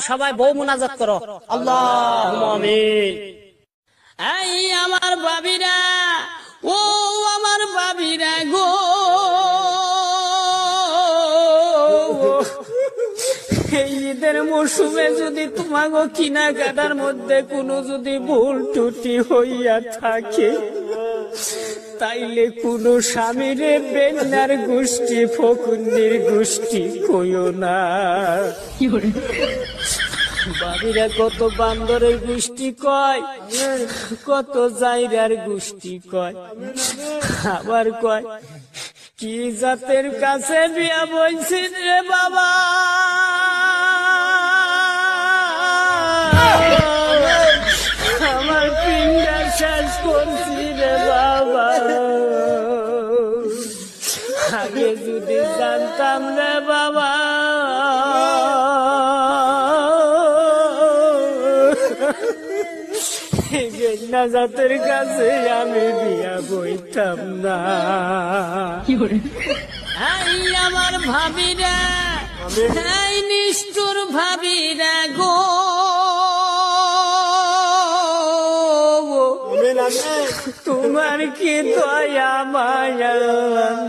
সবাই বউ মুনাজাত করো, আল্লাহুম্মা আমিন। এই আমার ভাবিরা, ও আমার ভাবিরা গো, এই ঈদের মৌসুমে যদি তোমাগো কেনাকাটার মধ্যে কোনো যদি ভুল ত্রুটি হইয়া থাকে, তাইলে কোন স্বামীরে বেন্নার গোষ্ঠী ফকুন্দির গোষ্ঠী কইও না। ভাবিরা কত বান্দরের গোষ্ঠী কয়, কত জাইরার গোষ্ঠী কয়, আবার কয় কি জাতের কাছে বিয়া বইছি রে বাবা, আমার পিণ্ডা শেষ করছি রে বাবা, আগে যদি জানতাম রে বাবা, না জাতের কাছে আমি বিয়া বইতাম না। আমার ভাবিরা, এই নিষ্ঠুর ভাবিরা গো, তোমার কি দয়া মায়া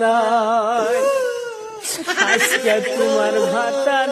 নাই, আজকে তোমার ভাতার